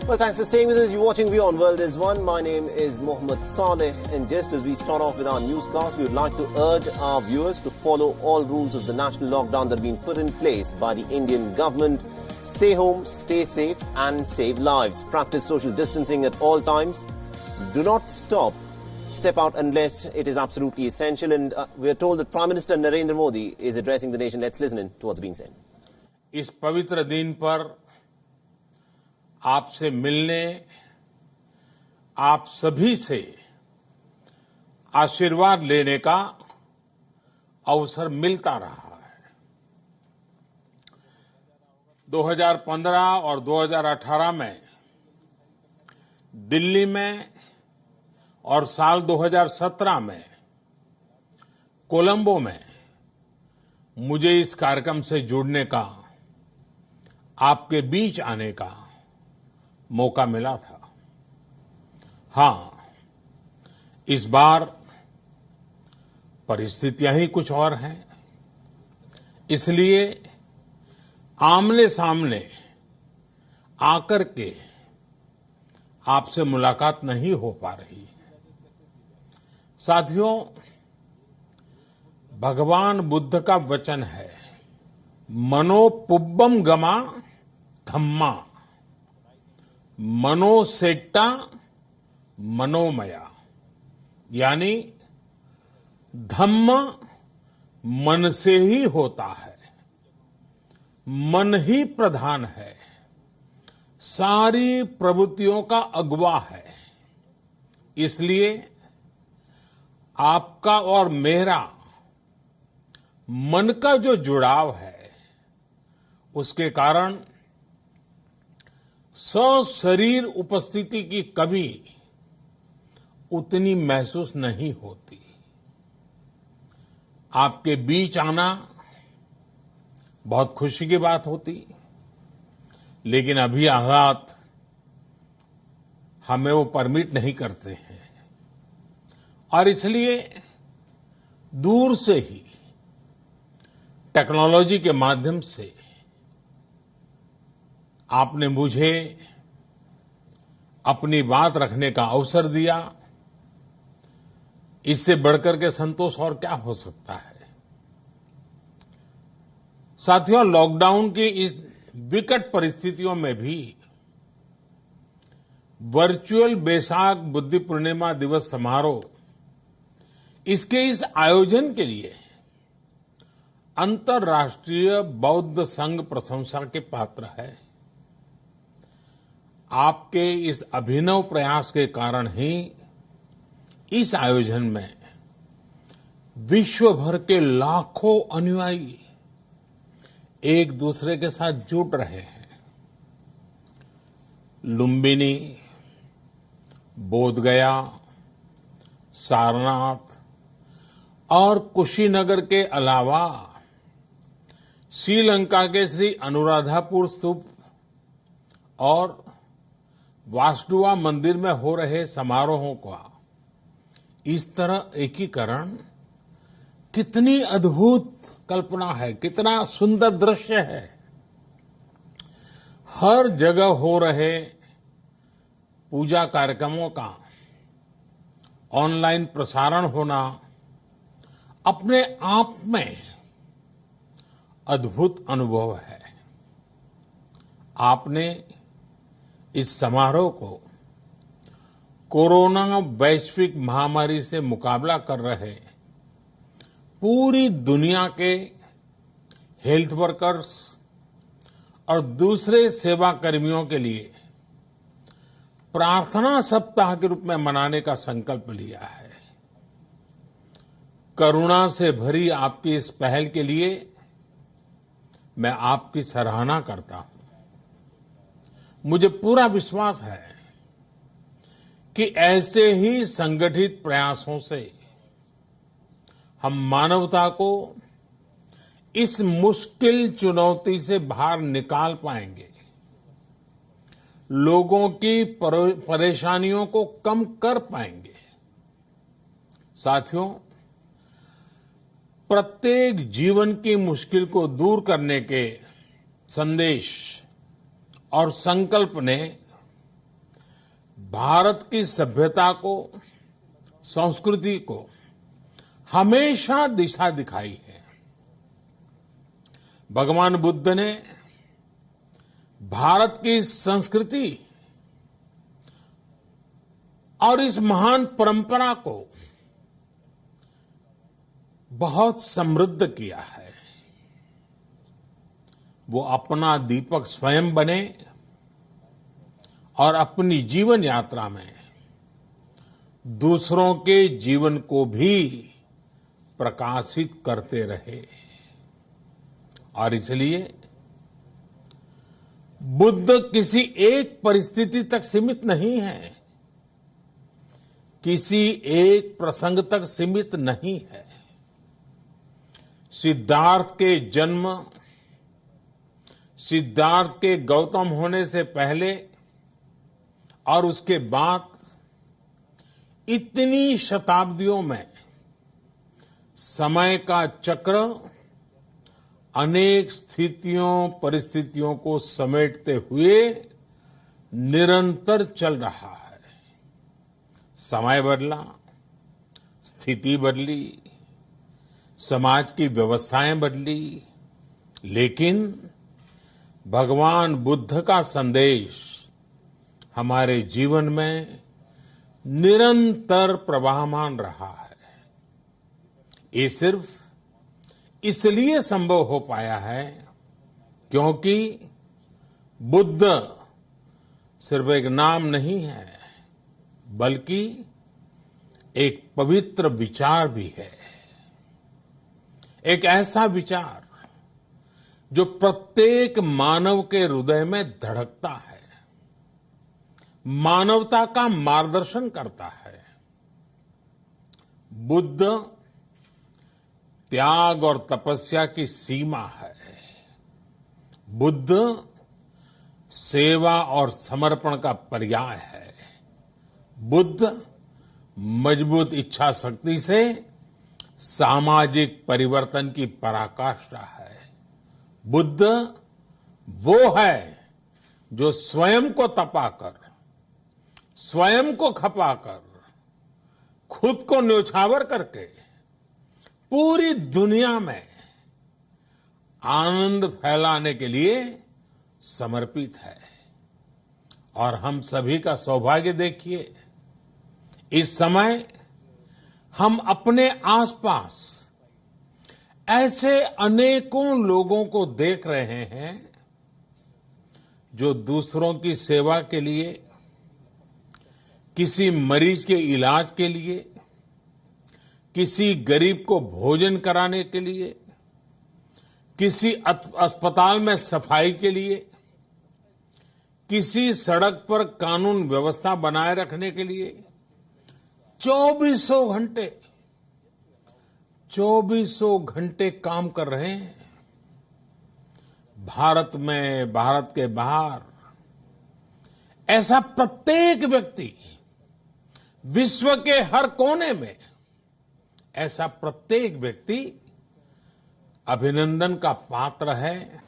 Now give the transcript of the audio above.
Well, thanks for staying with us. You're watching Beyond World is One. My name is Mohammed Saleh, and just as we start off with our newscast, we would like to urge our viewers to follow all rules of the national lockdown that have been put in place by the Indian government. Stay home, stay safe, and save lives. Practice social distancing at all times. Do not step out unless it is absolutely essential. And we are told that Prime Minister Narendra Modi is addressing the nation. Let's listen in to what's being said. इस पवित्र दिन पर आपसे मिलने, आप सभी से आशीर्वाद लेने का अवसर मिलता रहा है। 2015 और 2018 में दिल्ली में और साल 2017 में कोलंबो में मुझे इस कार्यक्रम से जुड़ने का, आपके बीच आने का मौका मिला था। हाँ, इस बार परिस्थितियां ही कुछ और हैं, इसलिए आमने सामने आकर के आपसे मुलाकात नहीं हो पा रही। साथियों, भगवान बुद्ध का वचन है, मनो पुब्बम गमा धम्मा, मनोसेट्टा मनोमया, यानी धम्म मन से ही होता है, मन ही प्रधान है, सारी प्रवृत्तियों का अगुवा है। इसलिए आपका और मेरा मन का जो जुड़ाव है, उसके कारण सशरीर उपस्थिति की कभी उतनी महसूस नहीं होती। आपके बीच आना बहुत खुशी की बात होती, लेकिन अभी हालात हमें वो परमिट नहीं करते हैं और इसलिए दूर से ही टेक्नोलॉजी के माध्यम से आपने मुझे अपनी बात रखने का अवसर दिया। इससे बढ़कर के संतोष और क्या हो सकता है। साथियों, लॉकडाउन की इस विकट परिस्थितियों में भी वर्चुअल बैसाख बुद्धि पूर्णिमा दिवस समारोह, इसके इस आयोजन के लिए अंतर्राष्ट्रीय बौद्ध संघ प्रशंसा के पात्र है। आपके इस अभिनव प्रयास के कारण ही इस आयोजन में विश्व भर के लाखों अनुयायी एक दूसरे के साथ जुड़ रहे हैं। लुम्बिनी, बोधगया, सारनाथ और कुशीनगर के अलावा श्रीलंका के श्री अनुराधापुर स्तूप और वासुदेवा मंदिर में हो रहे समारोहों का इस तरह एकीकरण कितनी अद्भुत कल्पना है, कितना सुंदर दृश्य है। हर जगह हो रहे पूजा कार्यक्रमों का ऑनलाइन प्रसारण होना अपने आप में अद्भुत अनुभव है। आपने इस समारोह को कोरोना वैश्विक महामारी से मुकाबला कर रहे पूरी दुनिया के हेल्थ वर्कर्स और दूसरे सेवा कर्मियों के लिए प्रार्थना सप्ताह के रूप में मनाने का संकल्प लिया है। करुणा से भरी आपकी इस पहल के लिए मैं आपकी सराहना करता हूं। मुझे पूरा विश्वास है कि ऐसे ही संगठित प्रयासों से हम मानवता को इस मुश्किल चुनौती से बाहर निकाल पाएंगे, लोगों की परेशानियों को कम कर पाएंगे। साथियों, प्रत्येक जीवन की मुश्किल को दूर करने के संदेश और संकल्प ने भारत की सभ्यता को, संस्कृति को हमेशा दिशा दिखाई है। भगवान बुद्ध ने भारत की संस्कृति और इस महान परंपरा को बहुत समृद्ध किया है। वो अपना दीपक स्वयं बने और अपनी जीवन यात्रा में दूसरों के जीवन को भी प्रकाशित करते रहे। और इसलिए बुद्ध किसी एक परिस्थिति तक सीमित नहीं है, किसी एक प्रसंग तक सीमित नहीं है। सिद्धार्थ के जन्म, सिद्धार्थ के गौतम होने से पहले और उसके बाद इतनी शताब्दियों में समय का चक्र अनेक स्थितियों, परिस्थितियों को समेटते हुए निरंतर चल रहा है। समय बदला, स्थिति बदली, समाज की व्यवस्थाएं बदली, लेकिन भगवान बुद्ध का संदेश हमारे जीवन में निरंतर प्रवाहमान रहा है। ये सिर्फ इसलिए संभव हो पाया है क्योंकि बुद्ध सिर्फ एक नाम नहीं है, बल्कि एक पवित्र विचार भी है। एक ऐसा विचार जो प्रत्येक मानव के हृदय में धड़कता है, मानवता का मार्गदर्शन करता है। बुद्ध त्याग और तपस्या की सीमा है। बुद्ध सेवा और समर्पण का पर्याय है। बुद्ध मजबूत इच्छा शक्ति से सामाजिक परिवर्तन की पराकाष्ठा है। बुद्ध वो है जो स्वयं को तपाकर, स्वयं को खपाकर, खुद को न्योछावर करके पूरी दुनिया में आनंद फैलाने के लिए समर्पित है। और हम सभी का सौभाग्य देखिए, इस समय हम अपने आसपास ऐसे अनेकों लोगों को देख रहे हैं जो दूसरों की सेवा के लिए, किसी मरीज के इलाज के लिए, किसी गरीब को भोजन कराने के लिए, किसी अस्पताल में सफाई के लिए, किसी सड़क पर कानून व्यवस्था बनाए रखने के लिए 24 घंटे काम कर रहे हैं। भारत में, भारत के बाहर ऐसा प्रत्येक व्यक्ति, विश्व के हर कोने में ऐसा प्रत्येक व्यक्ति अभिनंदन का पात्र है।